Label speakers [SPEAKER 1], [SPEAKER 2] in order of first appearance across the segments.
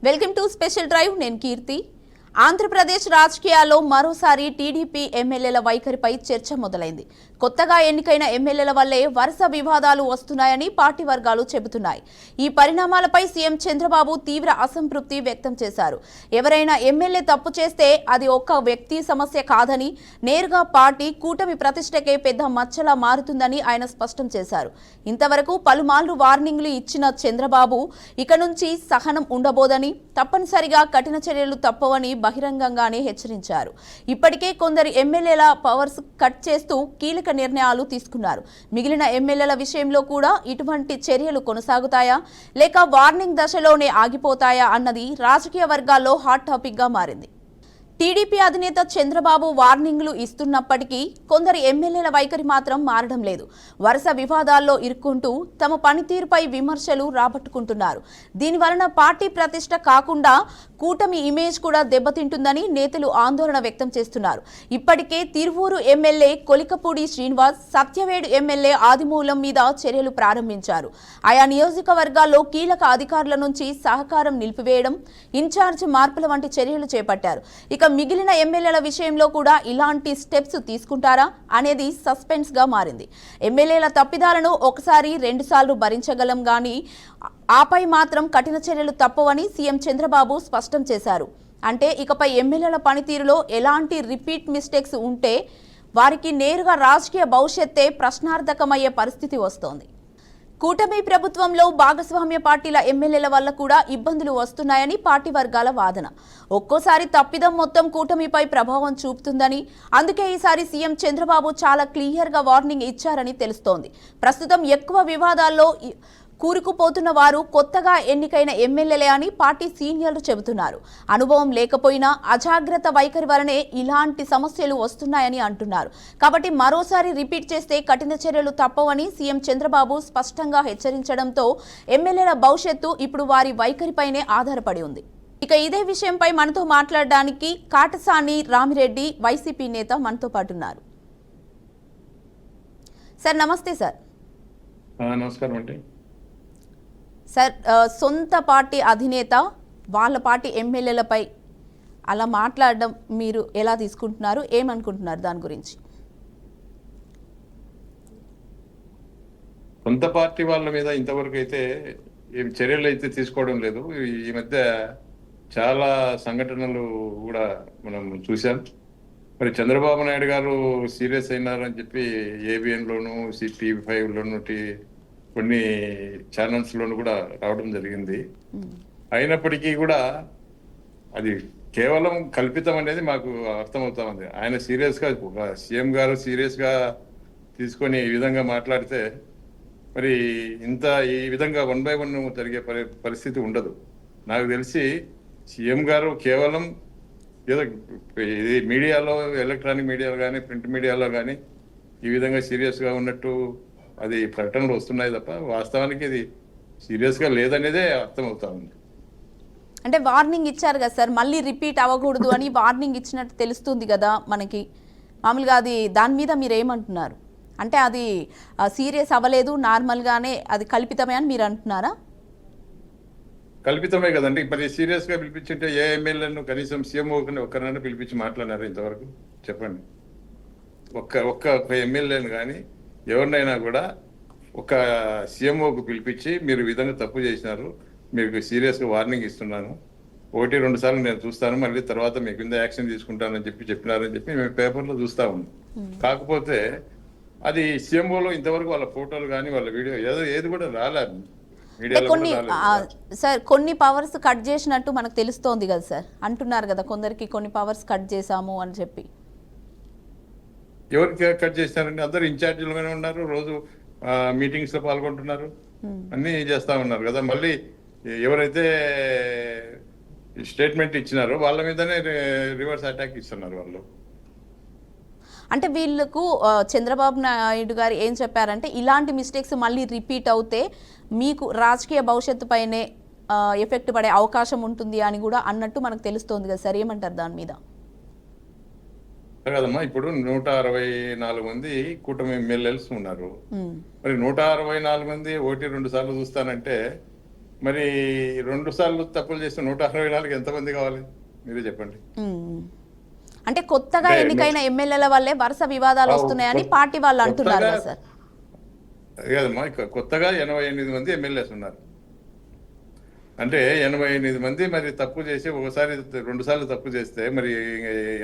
[SPEAKER 1] Welcome to special drive. నేను కీర్తి. ఆంధ్రప్రదేశ్ రాజకీయాల్లో మరోసారి టీడీపీ ఎమ్మెల్యేల వైఖరిపై చర్చ మొదలైంది. కొత్తగా ఎన్నికైన ఎమ్మెల్యేల వల్లే వరుస వివాదాలు వస్తున్నాయని పార్టీ వర్గాలు చెబుతున్నాయి. ఈ పరిణామాలపై సీఎం చంద్రబాబు తీవ్ర అసంతృప్తి వ్యక్తం చేశారు. ఎవరైనా ఎమ్మెల్యే తప్పు చేస్తే అది ఒక్క వ్యక్తి సమస్య కాదని, నేరుగా పార్టీ కూటమి ప్రతిష్టకే పెద్ద మచ్చలా మారుతుందని ఆయన స్పష్టం చేశారు. ఇంతవరకు పలుమార్లు వార్నింగ్లు ఇచ్చిన చంద్రబాబు ఇక నుంచి సహనం ఉండబోదని, తప్పనిసరిగా కఠిన చర్యలు తప్పవని బహిరంగంగానే హెచ్చరించారు. ఇప్పటికే కొందరు ఎమ్మెల్యేల పవర్స్ కట్ చేస్తూ కీలక నిర్ణయాలు తీసుకున్నారు. మిగిలిన ఎమ్మెల్యేల విషయంలో కూడా ఇటువంటి చర్యలు కొనసాగుతాయా లేక వార్నింగ్ దశలోనే ఆగిపోతాయా అన్నది రాజకీయ వర్గాల్లో హాట్ టాపిక్ గా మారింది. టీడీపీ అధినేత చంద్రబాబు వార్నింగ్లు ఇస్తున్నప్పటికీ కొందరు ఎమ్మెల్యేల వైఖరి మాత్రం మారడం లేదు. వరుస వివాదాల్లో ఇరుక్కుంటూ తమ పనితీరుపై విమర్శలు రాబట్టుకుంటున్నారు. దీనివలన పార్టీ ప్రతిష్ట కాకుండా కూటమి ఇమేజ్ కూడా దెబ్బతింటుందని నేతలు ఆందోళన వ్యక్తం చేస్తున్నారు. ఇప్పటికే తిరువూరు ఎమ్మెల్యే కొలికపూడి శ్రీనివాస్, సత్యవేడు ఎమ్మెల్యే ఆదిమూలం మీద చర్యలు ప్రారంభించారు. ఆయా నియోజకవర్గాల్లో కీలక అధికారుల నుంచి సహకారం నిలిపివేయడం, ఇన్ఛార్జ్ మార్పుల వంటి చర్యలు చేపట్టారు. ఇక మిగిలిన ఎమ్మెల్యేల విషయంలో కూడా ఇలాంటి స్టెప్స్ తీసుకుంటారా అనేది సస్పెన్స్ గా మారింది. ఎమ్మెల్యేల తప్పిదాలను ఒకసారి రెండుసార్లు భరించగలం గానీ ఆపై మాత్రం కఠిన చర్యలు తప్పవని సీఎం చంద్రబాబు స్పష్టం చేశారు. అంటే ఇకపై ఎమ్మెల్యేల పనితీరులో ఎలాంటి రిపీట్ మిస్టేక్స్ ఉంటే వారికి నేరుగా రాజకీయ భవిష్యత్తే ప్రశ్నార్థకమయ్యే పరిస్థితి వస్తోంది. కూటమి ప్రభుత్వంలో భాగస్వామ్య పార్టీల ఎమ్మెల్యేల వల్ల కూడా ఇబ్బందులు వస్తున్నాయని పార్టీ వర్గాల వాదన. ఒక్కోసారి తప్పిదం మొత్తం కూటమిపై ప్రభావం చూపుతుందని, అందుకే ఈసారి సీఎం చంద్రబాబు చాలా క్లియర్గా వార్నింగ్ ఇచ్చారని తెలుస్తోంది. ప్రస్తుతం ఎక్కువ వివాదాల్లో కూరుకుపోతున్న వారు కొత్తగా ఎన్నికైన ఎమ్మెల్యేలే అని పార్టీ సీనియర్లు చెబుతున్నారు. అనుభవం లేకపోయినా అజాగ్రత్త వైఖరి వలనే ఇలాంటి సమస్యలు వస్తున్నాయని అంటున్నారు. కాబట్టి మరోసారి రిపీట్ చేస్తే కఠిన చర్యలు తప్పవని సీఎం చంద్రబాబు స్పష్టంగా హెచ్చరించడంతో ఎమ్మెల్యేల భవిష్యత్తు ఇప్పుడు వారి వైఖరిపైనే ఆధారపడి ఉంది. ఇక ఇదే విషయంపై మనతో మాట్లాడడానికి కాటసాని రామిరెడ్డి, వైసీపీ నేత మనతో పాటు ఉన్నారు. సార్ నమస్తే. సార్
[SPEAKER 2] నమస్కారం అండి.
[SPEAKER 1] సార్, సొంత పార్టీ అధినేత వాళ్ళ పార్టీ ఎమ్మెల్యేలపై అలా మాట్లాడడం మీరు ఎలా తీసుకుంటున్నారు, ఏమనుకుంటున్నారు దాని గురించి?
[SPEAKER 2] సొంత పార్టీ వాళ్ళ మీద ఇంతవరకు అయితే ఏం చర్యలు అయితే తీసుకోవడం లేదు. ఈ మధ్య చాలా సంఘటనలు కూడా మనం చూసాం. మరి చంద్రబాబు నాయుడు గారు సీరియస్ అయినారని చెప్పి ఏబిఎన్లోను, టీవీ5లోను, కొన్ని ఛానల్స్లోను కూడా రావడం జరిగింది. అయినప్పటికీ కూడా అది కేవలం కల్పితం అనేది మాకు అర్థమవుతా ఉంది. ఆయన సీరియస్గా, సీఎం గారు సీరియస్గా తీసుకొని ఈ విధంగా మాట్లాడితే మరి ఈ విధంగా 1 by 1 జరిగే పరిస్థితి ఉండదు. నాకు తెలిసి సీఎం గారు కేవలం ఏదో ఇది మీడియాలో, ఎలక్ట్రానిక్ మీడియాలో కానీ ప్రింట్ మీడియాలో కానీ ఈ విధంగా సీరియస్గా ఉన్నట్టు అది ప్రకటనలు వస్తున్నాయి తప్ప వాస్తవానికి ఇది సీరియస్గా లేదనేదే అర్థమవుతా ఉంది.
[SPEAKER 1] అంటే వార్నింగ్ ఇచ్చారు కదా సార్, మళ్ళీ రిపీట్ అవ్వకూడదు అని వార్నింగ్ ఇచ్చినట్టు తెలుస్తుంది కదా మనకి. మామూలుగా అది దాని మీద మీరు ఏమంటున్నారు? అంటే అది సీరియస్ అవ్వలేదు, నార్మల్గానే అది కల్పితమే అని మీరు అంటున్నారా?
[SPEAKER 2] కల్పితమే కదండి. మరి సీరియస్గా పిలిపించుంటే ఏ ఎమ్మెల్యేను కనీసం సీఎం ఒక్కరినైనా పిలిపించి మాట్లాడినారు ఇంతవరకు? చెప్పండి. ఒక్క ఎమ్మెల్యేను కానీ ఎవరినైనా కూడా ఒక సీఎంఓకు పిలిపించి మీరు ఈ విధంగా తప్పు చేసినారు, మీకు సీరియస్గా వార్నింగ్ ఇస్తున్నాను, 1-2 సార్లు నేను చూస్తాను, మళ్ళీ తర్వాత మీ కింద యాక్షన్ తీసుకుంటానని చెప్పినారని చెప్పి మేము పేపర్లో చూస్తా ఉన్నాం. కాకపోతే అది సీఎంఓలో ఇంతవరకు వాళ్ళ ఫోటోలు కానీ వాళ్ళ వీడియో ఏది కూడా రాలేదు.
[SPEAKER 1] కొన్ని పవర్స్ కట్ చేసినట్టు మనకు తెలుస్తోంది కదా సార్, అంటున్నారు కదా కొందరికి కొన్ని పవర్స్ కట్ చేశాము అని చెప్పి.
[SPEAKER 2] ఎవరికి కట్ చేస్తారండి? అందరు ఇన్ఛార్జీలుగానే ఉన్నారు, రోజు మీటింగ్స్ లో పాల్గొంటున్నారు, అన్ని చేస్తా ఉన్నారు కదా. మళ్ళీ ఎవరైతే స్టేట్మెంట్ ఇచ్చినారో వాళ్ళ మీదనే రివర్స్ అటాక్ ఇస్తున్నారు వాళ్ళు.
[SPEAKER 1] అంటే వీళ్ళకు చంద్రబాబు నాయుడు గారు ఏం చెప్పారంటే ఇలాంటి మిస్టేక్స్ మళ్ళీ రిపీట్ అవుతే మీకు రాజకీయ భవిష్యత్తు పైనే ఎఫెక్ట్ పడే అవకాశం ఉంటుంది అని కూడా అన్నట్టు మనకు తెలుస్తోంది కదా సార్, ఏమంటారు దాని మీద?
[SPEAKER 2] కదమ్మా, ఇప్పుడు 164 మంది కూటమి ఎమ్మెల్యేలు ఉన్నారు. మరి 164 మంది 1-2 సార్లు చూస్తానంటే మరి 2 సార్లు తప్పులు చేస్తే 164 ఎంతమంది కావాలి మీరే చెప్పండి.
[SPEAKER 1] ఉమ్. అంటే కొత్తగా
[SPEAKER 2] అంటే
[SPEAKER 1] ఎన్నికైన ఎమ్మెల్యేల వల్లే వరుస వివాదాలు వస్తున్నాయని పార్టీ వాళ్ళు అంటున్నారు
[SPEAKER 2] కొత్తగా
[SPEAKER 1] కదా సార్.
[SPEAKER 2] కదమ్మా, కొత్తగా 88 మంది ఎమ్మెల్యేస్ ఉన్నారు. అంటే 88 మంది మరి తప్పు చేసి ఒకసారి 2 సార్లు తప్పు చేస్తే మరి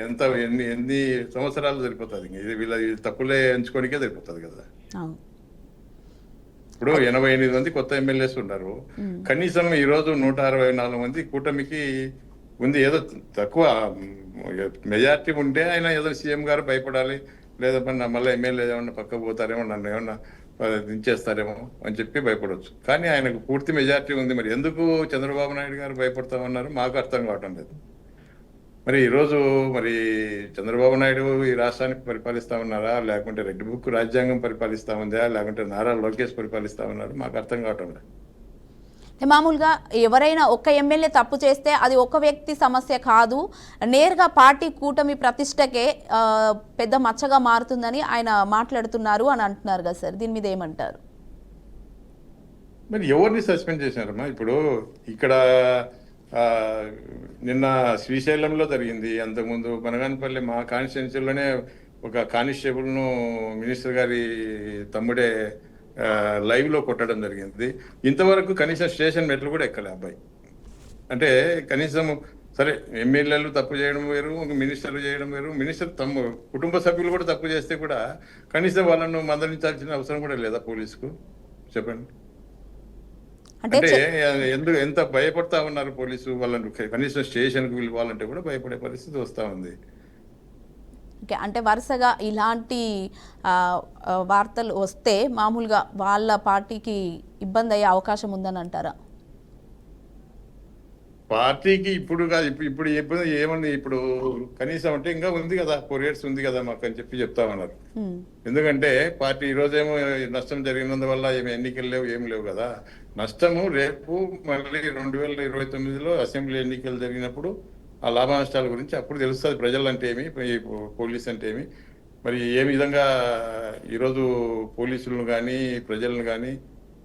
[SPEAKER 2] ఎంత ఎన్ని ఎన్ని సంవత్సరాలు సరిపోతుంది? ఇది వీళ్ళ ఈ తప్పులే ఎంచుకోనికే సరిపోతుంది కదా.
[SPEAKER 1] అవును.
[SPEAKER 2] ఇప్పుడు 88 మంది కొత్త ఎమ్మెల్యేస్ ఉన్నారు. కనీసం ఈ రోజు 164 మంది కూటమికి ఉంది. ఏదో తక్కువ మెజార్టీ ఉంటే ఆయన ఏదో సీఎం గారు భయపడాలి, లేదా మళ్ళీ ఎమ్మెల్యే ఏమన్నా పక్కకు పోతారేమో, నన్ను ఏమన్నా దించేస్తారేమో అని చెప్పి భయపడవచ్చు. కానీ ఆయనకు పూర్తి మెజార్టీ ఉంది. మరి ఎందుకు చంద్రబాబు నాయుడు గారు భయపడతామన్నారు మాకు అర్థం కావటం లేదు. మరి ఈరోజు మరి చంద్రబాబు నాయుడు ఈ రాష్ట్రాన్ని పరిపాలిస్తా ఉన్నారా, లేకుంటే రెడ్ బుక్ రాజ్యాంగం పరిపాలిస్తా ఉందా, లేకుంటే నారా లోకేష్ పరిపాలిస్తా ఉన్నారు మాకు అర్థం కావటం లేదు.
[SPEAKER 1] మామూలుగా ఎవరైనా ఒక్క ఎమ్మెల్యే తప్పు చేస్తే అది ఒక వ్యక్తి సమస్య కాదు, నేరుగా పార్టీ కూటమి ప్రతిష్టకే పెద్ద మచ్చగా మారుతుందని ఆయన మాట్లాడుతున్నారు అని అంటున్నారు కదా సార్. దీని మీద ఏమంటారు?
[SPEAKER 2] మరి ఎవరిని సస్పెండ్ చేశారమ్మా? ఇప్పుడు ఇక్కడ నిన్న శ్రీశైలంలో జరిగింది, అంతకుముందు బనగానపల్లి మా కాన్స్టిట్యున్సీలోనే ఒక కానిస్టేబుల్ను మినిస్టర్ గారి తమ్ముడే లైవ్ లో కొట్టడం జరిగింది. ఇంతవరకు కనీసం స్టేషన్ మెట్లు కూడా ఎక్కలే అబ్బాయి. అంటే కనీసం సరే ఎమ్మెల్యేలు తప్పు చేయడం వేరు, మినిస్టర్లు చేయడం వేరు. మినిస్టర్ కుటుంబ సభ్యులు కూడా తప్పు చేస్తే కూడా కనీసం వాళ్ళను మందలించాల్సిన అవసరం కూడా లేదా పోలీసుకు? చెప్పండి. అంటే ఎంత భయపడతా ఉన్నారు పోలీసు వాళ్ళను, కనీసం స్టేషన్కి వెళ్ళాలంటే కూడా భయపడే పరిస్థితి వస్తూ ఉంది.
[SPEAKER 1] ఓకే, అంటే వరుసగా ఇలాంటి వార్తలు వస్తే మామూలుగా వాళ్ళ పార్టీకి ఇబ్బంది అయ్యే అవకాశం ఉందని అంటారా?
[SPEAKER 2] పార్టీకి ఇప్పుడు కాదు, ఇప్పుడు ఏమన్నా ఇప్పుడు కనీసం అంటే ఇంకా ఉంది కదా, 4 years ఉంది కదా మాకు అని చెప్పి చెప్తామన్నారు. ఎందుకంటే పార్టీ ఈ రోజేమో నష్టం జరిగినందువల్ల ఏమి ఎన్నికలు లేవు, ఏమి లేవు కదా. నష్టము రేపు మళ్ళీ 2029లో అసెంబ్లీ ఎన్నికలు జరిగినప్పుడు ఆ లాభ నష్టాల గురించి అప్పుడు తెలుస్తుంది. ప్రజలు అంటే ఏమి, పోలీస్ అంటే ఏమి, మరి ఏ విధంగా ఈరోజు పోలీసులను కానీ ప్రజలను కానీ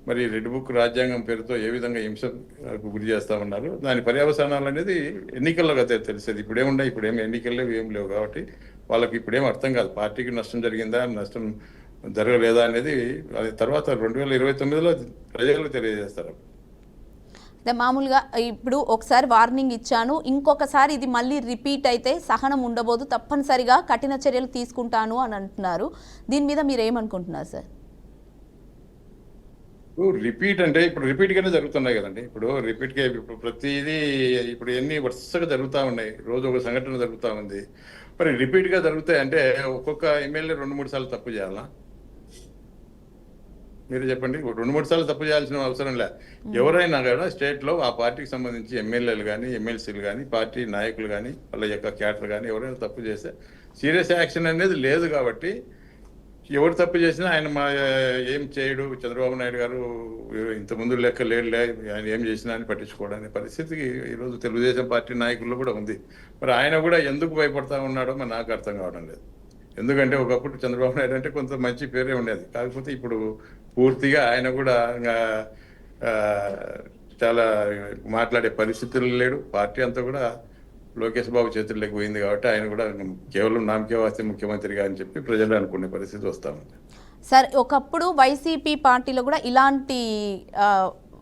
[SPEAKER 2] మరి రెడ్ బుక్ రాజ్యాంగం పేరుతో ఏ విధంగా హింసకు గురి చేస్తా ఉన్నారు, దాని పర్యవసానాలు అనేది ఎన్నికల్లో కదా తెలిసేది. ఇప్పుడేమున్నాయి, ఇప్పుడేమి ఎన్నికలు లేవు, ఏం లేవు కాబట్టి వాళ్ళకి ఇప్పుడేం అర్థం కాదు పార్టీకి నష్టం జరిగిందా నష్టం జరగలేదా అనేది. అది తర్వాత 2029లో ప్రజలు తెలియజేస్తారు.
[SPEAKER 1] మామూలుగా ఇప్పుడు ఒకసారి వార్నింగ్ ఇచ్చాను, ఇంకొకసారి ఇది మళ్ళీ రిపీట్ అయితే సహనం ఉండబోదు, తప్పనిసరిగా కఠిన చర్యలు తీసుకుంటాను అని అంటున్నారు. దీని మీద మీరు ఏమనుకుంటున్నారు సార్?
[SPEAKER 2] రిపీట్ అంటే ఇప్పుడు రిపీట్ గానే జరుగుతున్నాయి కదండి. ఇప్పుడు రిపీట్ గా ఇప్పుడు ప్రతిదీ ఇప్పుడు ఎన్ని వరుసగా జరుగుతూ ఉన్నాయి, రోజు ఒక సంఘటన జరుగుతూ ఉంది. మరి రిపీట్ గా జరుగుతాయి అంటే ఒక్కొక్క ఎమ్మెల్యే 2-3 సార్లు తప్పు చేయాలా? మీరు చెప్పండి. 2-3 సార్లు తప్పు చేయాల్సిన అవసరం లే. ఎవరైనా కూడా స్టేట్ లో ఆ పార్టీకి సంబంధించి ఎమ్మెల్యేలు కానీ ఎమ్మెల్సీలు కానీ పార్టీ నాయకులు కానీ వాళ్ళ యొక్క క్యాడర్ కానీ ఎవరైనా తప్పు చేస్తే సీరియస్ యాక్షన్ అనేది లేదు. కాబట్టి ఎవరు తప్పు చేసినా ఆయన ఏం చేయడు, చంద్రబాబు నాయుడు గారు ఇంతకుముందు లెక్క లేడులే, ఆయన ఏం చేసినా అని పట్టించుకోవడానికి పరిస్థితికి ఈరోజు తెలుగుదేశం పార్టీ నాయకుల్లో కూడా ఉంది. మరి ఆయన కూడా ఎందుకు భయపడతా ఉన్నాడో మరి నాకు అర్థం కావడం లేదు. ఎందుకంటే ఒకప్పుడు చంద్రబాబు నాయుడు అంటే కొంత మంచి పేరే ఉండేది. కాకపోతే ఇప్పుడు పూర్తిగా ఆయన కూడా చాలా మాట్లాడే పరిస్థితులు లేడు. పార్టీ అంతా కూడా లోకేష్ బాబు చేతుల్లోకి పోయింది కాబట్టి ఆయన కూడా కేవలం నామకే వాస్తే ముఖ్యమంత్రిగా అని చెప్పి ప్రజలు అనుకునే పరిస్థితి వస్తా ఉంది.
[SPEAKER 1] సార్, ఒకప్పుడు వైసీపీ పార్టీలో కూడా ఇలాంటి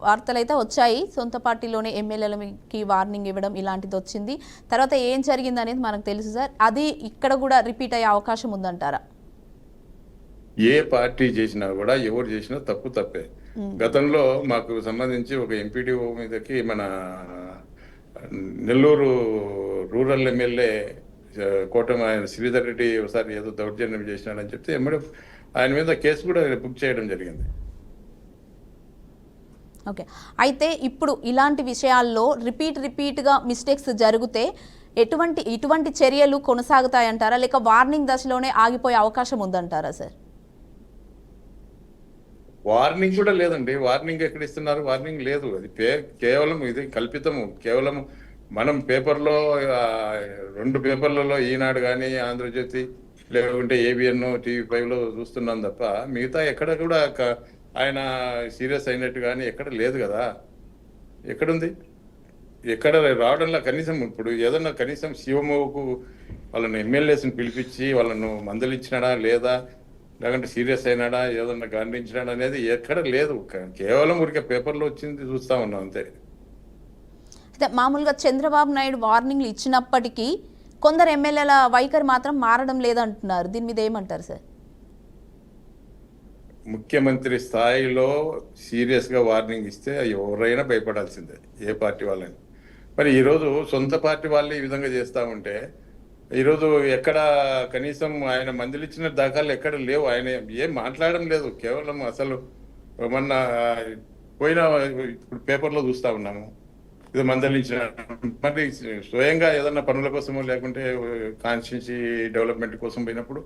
[SPEAKER 1] వార్తలు అయితే వచ్చాయి, సొంత పార్టీలోనే ఎమ్మెల్యేలకి వార్నింగ్ ఇవ్వడం ఇలాంటిది వచ్చింది. తర్వాత ఏం జరిగింది అనేది మనకు తెలుసు సార్. అది ఇక్కడ కూడా రిపీట్ అయ్యే అవకాశం ఉందంటారా?
[SPEAKER 2] ఏ పార్టీ చేసినా కూడా ఎవరు చేసినా తప్పు తప్పే. గతంలో మాకు సంబంధించి ఒక ఎంపీడీఓ మీదకి మన నెల్లూరు రూరల్ ఎమ్మెల్యే కోటం ఆయన శ్రీధర్ రెడ్డి ఒకసారి ఏదో దౌర్జన్యం చేసినాడని చెప్తే ఎమ్మడే ఆయన మీద కేసు కూడా బుక్ చేయడం జరిగింది.
[SPEAKER 1] ఓకే, అయితే ఇప్పుడు ఇలాంటి విషయాల్లో రిపీట్గా మిస్టేక్స్ జరిగితే ఇటువంటి చర్యలు కొనసాగుతాయంటారా, లేక వార్నింగ్ దశలోనే ఆగిపోయే అవకాశం ఉందంటారా సార్?
[SPEAKER 2] వార్నింగ్ కూడా లేదండి. వార్నింగ్ ఎక్కడ ఇస్తున్నారు? వార్నింగ్ లేదు. అది కేవలం ఇది కల్పితము. కేవలం మనం పేపర్లో 2 పేపర్లలో ఈనాడు కానీ ఆంధ్రజ్యోతి లేకుంటే ABN TV5లో చూస్తున్నాం తప్ప మిగతా ఎక్కడ కూడా ఆయన సీరియస్ అయినట్టు కానీ ఎక్కడ లేదు కదా. ఎక్కడుంది? ఎక్కడ రావడంలో కనీసం ఇప్పుడు ఏదన్నా కనీసం శివమోకు వాళ్ళను ఎమ్మెల్యేస్ని పిలిపించి వాళ్ళను మందలించినాడా లేదా, లేకుంటే సీరియస్ అయినాడా, ఏదన్నా గాండించినాడా అనేది ఎక్కడ లేదు. కేవలం ఊరికే పేపర్లో వచ్చింది చూస్తా ఉన్నాం అంతే.
[SPEAKER 1] అయితే మామూలుగా చంద్రబాబు నాయుడు వార్నింగ్లు ఇచ్చినప్పటికీ కొందరు ఎమ్మెల్యేల వైఖరి మాత్రం మారడం లేదంటున్నారు. దీని మీద ఏమంటారు సార్?
[SPEAKER 2] ముఖ్యమంత్రి స్థాయిలో సీరియస్గా వార్నింగ్ ఇస్తే ఎవరైనా భయపడాల్సిందే, ఏ పార్టీ వాళ్ళని. మరి ఈరోజు సొంత పార్టీ వాళ్ళు ఈ విధంగా చేస్తూ ఉంటే ఈరోజు ఎక్కడ కనీసం ఆయన మందులిచ్చిన దాఖలు ఎక్కడ లేవు. ఆయన ఏం మాట్లాడడం లేదు. కేవలం అసలు మొన్న పోయిన ఇప్పుడు పేపర్లో చూస్తూ ఉన్నాము, ఇది మందలించిన. మరి స్వయంగా ఏదన్నా పనుల కోసమో లేకుంటే కాన్స్టిట్యూన్సీ డెవలప్మెంట్ కోసం పోయినప్పుడు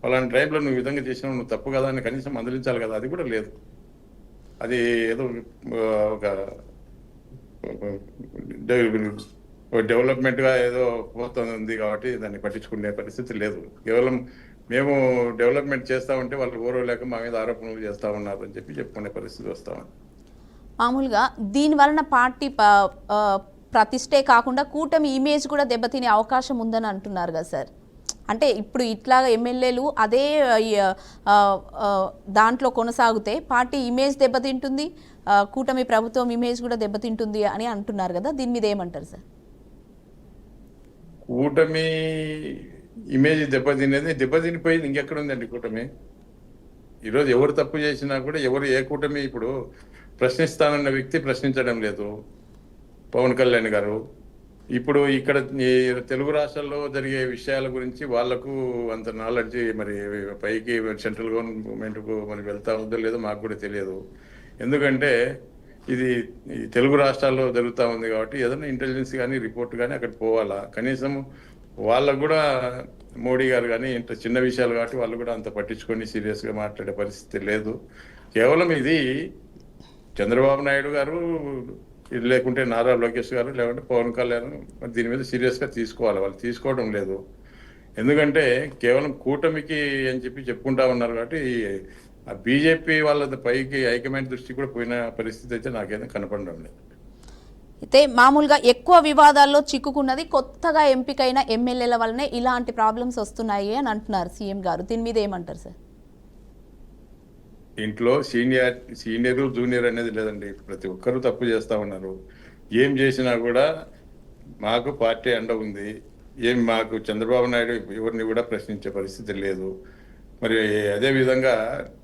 [SPEAKER 2] అలాంటి టైంలో నువ్వు విధంగా చేసినావు, నువ్వు తప్పు కదా అని కనీసం మందలించాలి కదా, అది కూడా లేదు. అది ఏదో ఒక డెవలప్మెంట్గా ఏదో పోతుంది కాబట్టి దాన్ని పట్టించుకునే పరిస్థితి లేదు. కేవలం మేము డెవలప్మెంట్ చేస్తా ఉంటే వాళ్ళు ఓరవలేక మా మీద ఆరోపణలు చేస్తా ఉన్నారు అని చెప్పి చెప్పుకునే పరిస్థితి వస్తామని.
[SPEAKER 1] మామూలుగా దీని వలన పార్టీ ప్రతిష్టే కాకుండా కూటమి ఇమేజ్ కూడా దెబ్బతినే అవకాశం ఉందని అంటున్నారు కదా సార్. అంటే ఇప్పుడు ఇట్లాగా ఎమ్మెల్యేలు అదే దాంట్లో కొనసాగితే పార్టీ ఇమేజ్ దెబ్బతింటుంది, కూటమి ప్రభుత్వం ఇమేజ్ కూడా దెబ్బతింటుంది అని అంటున్నారు కదా, దీని మీద ఏమంటారు సార్?
[SPEAKER 2] కూటమి ఇమేజ్ దెబ్బతినిపోయింది ఇంకెక్కడ ఉందండి కూటమి? ఈరోజు ఎవరు తప్పు చేసినా కూడా ఎవరు ఏ కూటమి ఇప్పుడు ప్రశ్నిస్తానన్న వ్యక్తి ప్రశ్నించడం లేదు. పవన్ కళ్యాణ్ గారు ఇప్పుడు ఇక్కడ తెలుగు రాష్ట్రాల్లో జరిగే విషయాల గురించి వాళ్లకు అంత నాలెడ్జ్, మరి పైకి సెంట్రల్ గవర్నమెంట్కు మరి వెళ్తా ఉందో లేదో మాకు కూడా తెలియదు. ఎందుకంటే ఇది తెలుగు రాష్ట్రాల్లో జరుగుతూ ఉంది కాబట్టి ఏదైనా ఇంటెలిజెన్స్ కానీ రిపోర్ట్ కానీ అక్కడ పోవాలా. కనీసం వాళ్ళకు కూడా మోడీ గారు కానీ ఇంత చిన్న విషయాలు కాబట్టి వాళ్ళు కూడా అంత పట్టించుకొని సీరియస్గా మాట్లాడే పరిస్థితి లేదు. కేవలం ఇది చంద్రబాబు నాయుడు గారు లేకుంటే నారా లోకేష్ గారు లేకుంటే పవన్ కళ్యాణ్ దీని మీద సీరియస్గా తీసుకోవాలి. వాళ్ళు తీసుకోవడం లేదు. ఎందుకంటే కేవలం కూటమికి అని చెప్పి చెప్పుకుంటా ఉన్నారు కాబట్టి ఆ బీజేపీ వాళ్ళ పైకి హైకమాండ్ దృష్టి కూడా పోయిన పరిస్థితి అయితే నాకేదో కనపడడం లేదు.
[SPEAKER 1] అయితే మామూలుగా ఎక్కువ వివాదాల్లో చిక్కుకున్నది కొత్తగా ఎంపికైన ఎమ్మెల్యేల వల్లనే ఇలాంటి ప్రాబ్లమ్స్ వస్తున్నాయి అని అంటున్నారు సీఎం గారు. దీని మీద ఏమంటారు సార్?
[SPEAKER 2] ఇంట్లో సీనియర్ జూనియర్ అనేది లేదండి. ప్రతి ఒక్కరూ తప్పు చేస్తూ ఉన్నారు. ఏం చేసినా కూడా మాకు పార్టీ అండ ఉంది. మాకు చంద్రబాబు నాయుడు ఎవరిని కూడా ప్రశ్నించే పరిస్థితి లేదు. మరి అదేవిధంగా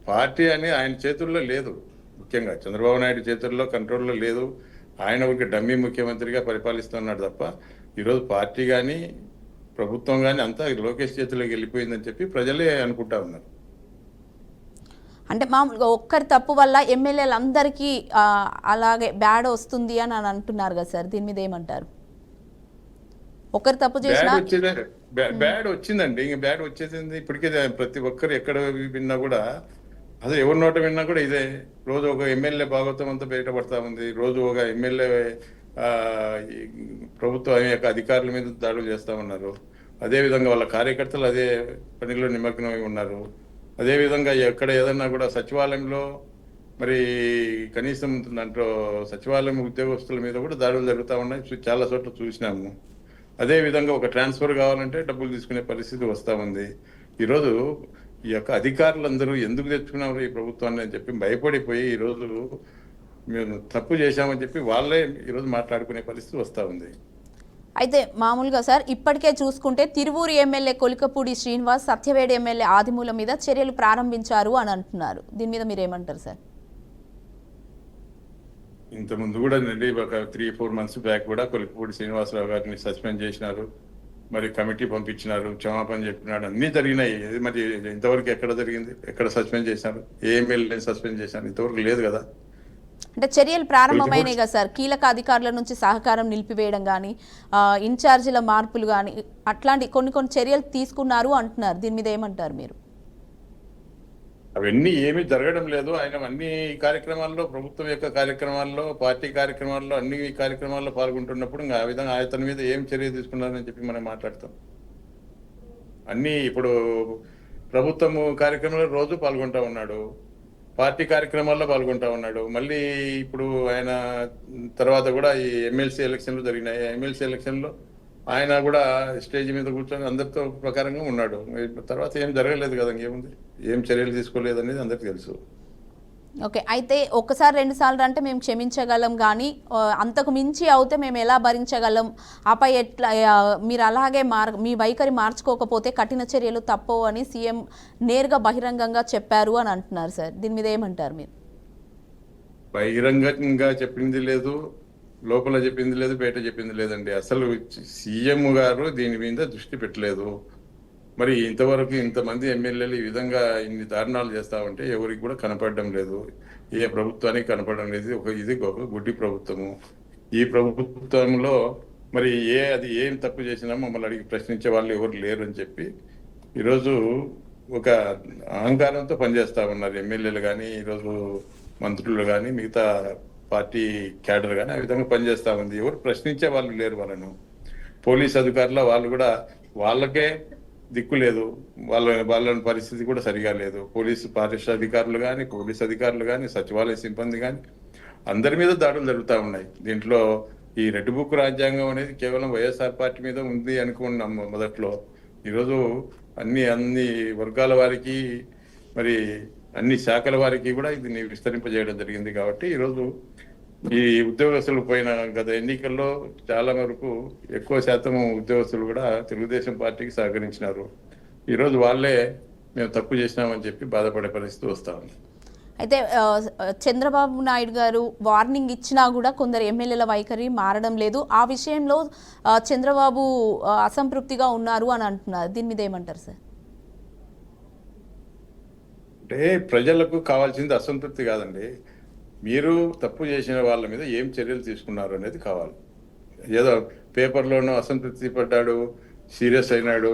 [SPEAKER 2] పార్టీ అని ఆయన చేతుల్లో లేదు. ముఖ్యంగా చంద్రబాబు నాయుడు చేతుల్లో కంట్రోల్లో లేదు. ఆయన ఒక డమ్మీ ముఖ్యమంత్రిగా పరిపాలిస్తున్నాడు తప్ప ఈరోజు పార్టీ కానీ ప్రభుత్వం కానీ అంతా లోకేష్ చేతుల్లోకి వెళ్ళిపోయిందని చెప్పి ప్రజలే అనుకుంటా ఉన్నారు.
[SPEAKER 1] అంటే మామూలుగా ఒక్కరి తప్పు వల్ల ఎమ్మెల్యేలందరికీ అలాగే బ్యాడ్ వస్తుంది అని అంటున్నారు కదా సార్, దీని మీద ఏమంటారు? ఒకరు తప్పు చేసినా
[SPEAKER 2] బ్యాడ్ వచ్చిందండి. ఇంక బ్యాడ్ వచ్చేసింది ఇప్పటికే. ప్రతి ఒక్కరు ఎక్కడ విన్నా కూడా అదే ఎవరి నోట విన్నా కూడా ఇదే. రోజు ఒక ఎమ్మెల్యే భాగవతం అంతా బయటపడతా ఉంది. రోజు ఒక ఎమ్మెల్యే ప్రభుత్వం యొక్క అధికారుల మీద దాడులు చేస్తూ ఉన్నారు. అదేవిధంగా వాళ్ళ కార్యకర్తలు అదే పనిలో నిమగ్నమై ఉన్నారు. అదేవిధంగా ఎక్కడ ఏదన్నా కూడా సచివాలయంలో మరి కనీసం దాంట్లో సచివాలయం ఉద్యోగస్తుల మీద కూడా దాడులు జరుగుతూ ఉన్నాయి. చాలా చోట్ల చూసినాము. అదేవిధంగా ఒక ట్రాన్స్ఫర్ కావాలంటే డబ్బులు తీసుకునే పరిస్థితి వస్తూ ఉంది. ఈరోజు ఈ యొక్క అధికారులందరూ ఎందుకు తెచ్చుకున్నారు ఈ ప్రభుత్వాన్ని అని చెప్పి భయపడిపోయి ఈరోజు మేము తప్పు చేశామని చెప్పి వాళ్ళే ఈరోజు మాట్లాడుకునే పరిస్థితి వస్తూ ఉంది.
[SPEAKER 1] అయితే మామూలుగా సార్ ఇప్పటికే చూసుకుంటే తిరువూరు ఎమ్మెల్యే కొలికపూడి శ్రీనివాస్, సత్యవేడి ఎమ్మెల్యే ఆదిమూల మీద చర్యలు ప్రారంభించారు అని అంటున్నారు. దీని మీద మీరు ఏమంటారు సార్?
[SPEAKER 2] ఇంతకుముందు కూడా ఒక 3-4 months బ్యాక్ కూడా కొలికపూడి శ్రీనివాసరావు గారిని సస్పెండ్ చేసినారు. మరి కమిటీ పంపించినారు, క్షమాపణ చెప్పినాడు, అన్నీ జరిగినాయి. మరి ఇంతవరకు ఎక్కడ జరిగింది? ఎక్కడ సస్పెండ్ చేశారు? ఏ ఎమ్మెల్యే సస్పెండ్ చేశారు? ఇంతవరకు లేదు కదా.
[SPEAKER 1] అంటే చర్యలు ప్రారంభమైనాయి కదా సార్. కీలక అధికారుల నుంచి సహకారం నిలిపివేయడం కానీ, ఇన్ఛార్జీల మార్పులు కానీ అట్లాంటి కొన్ని చర్యలు తీసుకున్నారు అంటున్నారు. దీని మీద ఏమంటారు మీరు?
[SPEAKER 2] అవన్నీ ఏమీ జరగడం లేదు. ఆయన అన్ని కార్యక్రమాల్లో, ప్రభుత్వం యొక్క కార్యక్రమాల్లో, పార్టీ కార్యక్రమాల్లో, అన్ని కార్యక్రమాల్లో పాల్గొంటున్నప్పుడు ఇంకా ఆ విధంగా అతని మీద ఏం చర్య తీసుకున్నారని చెప్పి మనం మాట్లాడతాం. అన్నీ ఇప్పుడు ప్రభుత్వం కార్యక్రమంలో రోజు పాల్గొంటా ఉన్నాడు. పార్టీ కార్యక్రమాల్లో పాల్గొంటా ఉన్నాడు. మళ్ళీ ఇప్పుడు ఆయన తర్వాత కూడా ఈ ఎమ్మెల్సీ ఎలక్షన్లు జరిగినాయి. ఎమ్మెల్సీ ఎలక్షన్లో ఆయన కూడా స్టేజ్ మీద కూర్చొని అందరితో ప్రకారంగా ఉన్నాడు. తర్వాత ఏం జరగలేదు కదా, ఇంకేముంది, ఏం చర్యలు తీసుకోలేదు అనేది అందరికీ తెలుసు.
[SPEAKER 1] ఓకే, అయితే ఒక్కసారి 2 సార్లు అంటే మేము క్షమించగలం, కానీ అంతకు మించి అవుతే మేము ఎలా భరించగలం, ఆపై ఎట్లా మీరు అలాగే మీ వైఖరి మార్చుకోకపోతే కఠిన చర్యలు తప్పవు అని సీఎం నేరుగా బహిరంగంగా చెప్పారు అని అంటున్నారు సార్. దీని మీద ఏమంటారు మీరు?
[SPEAKER 2] బహిరంగంగా చెప్పింది లేదు, లోపల చెప్పింది లేదు, బయట చెప్పింది లేదండి. అసలు సీఎం గారు దీని మీద దృష్టి పెట్టలేదు. మరి ఇంతవరకు ఇంతమంది ఎమ్మెల్యేలు ఈ విధంగా ఇన్ని దారుణాలు చేస్తా ఉంటే ఎవరికి కూడా కనపడడం లేదు, ఏ ప్రభుత్వానికి కనపడడం లేదు. ఇది ఒక గుడ్డి ప్రభుత్వము. ఈ ప్రభుత్వంలో మరి అది ఏం తప్పు చేసినా మమ్మల్ని అడిగి ప్రశ్నించే వాళ్ళు ఎవరు లేరు అని చెప్పి ఈరోజు ఒక అహంకారంతో పనిచేస్తా ఉన్నారు ఎమ్మెల్యేలు కానీ, ఈరోజు మంత్రులు కానీ, మిగతా పార్టీ క్యాడర్ కానీ ఆ విధంగా పనిచేస్తా ఉంది. ఎవరు ప్రశ్నించే వాళ్ళు లేరు వాళ్ళను. పోలీస్ అధికారుల వాళ్ళు కూడా వాళ్ళకే దిక్కు లేదు, వాళ్ళ పరిస్థితి కూడా సరిగా లేదు. పోలీసు పారిశ్రామికారులు కానీ, పోలీస్ అధికారులు కానీ, సచివాలయ సిబ్బంది కానీ అందరి మీద దాడులు జరుగుతూ ఉన్నాయి. దీంట్లో ఈ రెడ్ బుక్ రాజ్యాంగం అనేది కేవలం వైఎస్ఆర్ పార్టీ మీద ఉంది అనుకున్నాం మొదట్లో. ఈరోజు అన్ని వర్గాల వారికి, మరి అన్ని శాఖల వారికి కూడా ఇది విస్తరింపజేయడం జరిగింది. కాబట్టి ఈరోజు ఈ ఉద్యోగస్తులు పోయిన గత ఎన్నికల్లో చాలా వరకు ఎక్కువ శాతం ఉద్యోగస్తులు కూడా తెలుగుదేశం పార్టీకి సహకరించినారు. ఈరోజు వాళ్ళే మేము తప్పు చేసినామని చెప్పి బాధపడే పరిస్థితి వస్తా ఉంది.
[SPEAKER 1] అయితే చంద్రబాబు నాయుడు గారు వార్నింగ్ ఇచ్చినా కూడా కొందరు ఎమ్మెల్యేల వైఖరి మారడం లేదు. ఆ విషయంలో చంద్రబాబు అసంతృప్తిగా ఉన్నారు అని అంటున్నారు. దీని మీద ఏమంటారు సార్?
[SPEAKER 2] అంటే ప్రజలకు కావాల్సింది అసంతృప్తి కాదండి, మీరు తప్పు చేసిన వాళ్ళ మీద ఏం చర్యలు తీసుకున్నారు అనేది కావాలి. ఏదో పేపర్లోనూ అసంతృప్తి పడ్డాడు, సీరియస్ అయినాడు,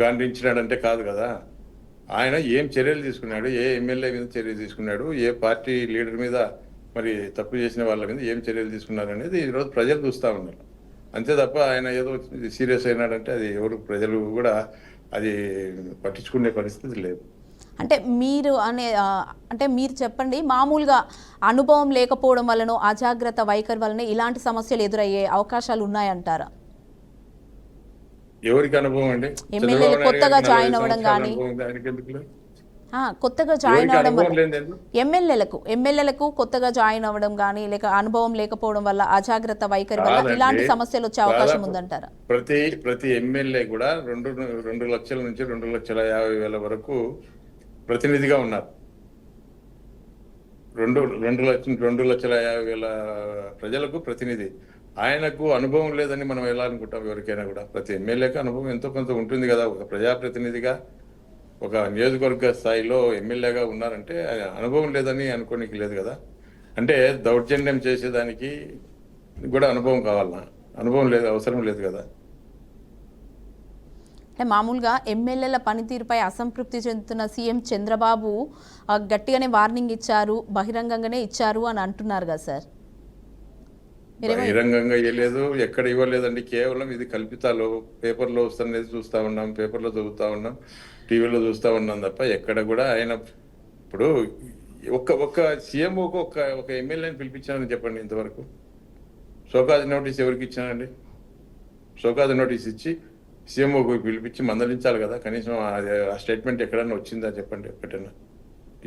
[SPEAKER 2] గాంధించినాడు అంటే కాదు కదా. ఆయన ఏం చర్యలు తీసుకున్నాడు, ఏ ఎమ్మెల్యే మీద చర్యలు తీసుకున్నాడు, ఏ పార్టీ లీడర్ మీద, మరి తప్పు చేసిన వాళ్ళ మీద ఏం చర్యలు తీసుకున్నారు అనేది ఈరోజు ప్రజలు చూస్తూ ఉన్నారు. అంతే తప్ప ఆయన ఏదో సీరియస్ అయినాడంటే అది ఎవరు ప్రజలు కూడా అది పట్టించుకునే పరిస్థితి లేదు.
[SPEAKER 1] అంటే మీరు చెప్పండి, మామూలుగా అనుభవం లేకపోవడం వలన, అజాగ్రత్త వైఖరి వలన ఇలాంటి సమస్యలు ఎదురయ్యే అవకాశాలు ఉన్నాయంటారా?
[SPEAKER 2] ఎవరికి అనుభవం అండి?
[SPEAKER 1] ఎమ్మెల్యేలు కొత్తగా జాయిన్ అవ్వడం కానీ, కొత్తగా జాయిన్ అవ్వడం వల్ల ఎమ్మెల్యేలకు కొత్తగా జాయిన్ అవ్వడం కానీ, లేక అనుభవం లేకపోవడం వల్ల, అజాగ్రత్త వైఖరి వల్ల ఇలాంటి సమస్యలు వచ్చే అవకాశం ఉందంటారా?
[SPEAKER 2] ప్రతి ఎమ్మెల్యే కూడా 2 లక్షల నుంచి 2,50,000 వరకు ప్రతినిధిగా ఉన్నారు. 2,50,000 ప్రజలకు ప్రతినిధి. ఆయనకు అనుభవం లేదని మనం ఎలా అనుకుంటాం? ఎవరికైనా కూడా ప్రతి ఎమ్మెల్యేకి అనుభవం ఎంతో కొంత ఉంటుంది కదా. ఒక ప్రజాప్రతినిధిగా, ఒక నియోజకవర్గ స్థాయిలో ఎమ్మెల్యేగా ఉన్నారంటే అనుభవం లేదని అనుకోనికి లేదు కదా. అంటే దౌర్జన్యం చేసేదానికి కూడా అనుభవం కావాలన్నా? అనుభవం లేదు, అవసరం లేదు కదా.
[SPEAKER 1] అంటే మామూలుగా ఎమ్మెల్యేల పనితీరుపై అసంతృప్తి చెందుతున్న సీఎం చంద్రబాబు గట్టిగానే వార్నింగ్ ఇచ్చారు, బహిరంగంగానే ఇచ్చారు అని అంటున్నారు కదా సార్.
[SPEAKER 2] బహిరంగంగా ఇవ్వలేదు, ఎక్కడ ఇవ్వలేదండి. కేవలం ఇది కల్పితాలు. పేపర్లో వస్తున్నది చూస్తూ ఉన్నాం, పేపర్లో చదువుతూ ఉన్నాం, టీవీలో చూస్తూ ఉన్నాం తప్ప ఎక్కడ కూడా ఆయన ఇప్పుడు ఒక్క సీఎం ఒక ఎమ్మెల్యేని పిలిపించానని చెప్పండి ఇంతవరకు. షోకాజ్ నోటీస్ ఎవరికి ఇచ్చానండి? షోకాజ్ నోటీస్ ఇచ్చి సీఎంఓకి పిలిపించి మందలించాలి కదా. కనీసం ఆ స్టేట్మెంట్ ఎక్కడన్నా వచ్చిందా చెప్పండి ఎక్కడన్నా?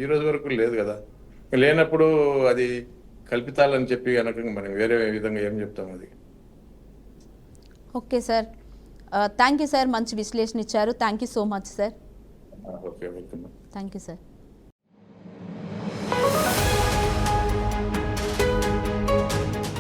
[SPEAKER 2] ఈ రోజు వరకు లేదు కదా. లేనప్పుడు అది కల్పితాలని చెప్పి కనుక మనం వేరే విధంగా ఏం చెప్తాం అది.
[SPEAKER 1] Okay sir, thank you sir, మంచి విశ్లేషణ ఇచ్చారు. Thank you so much sir.
[SPEAKER 2] Okay, welcome.
[SPEAKER 1] Thank you sir.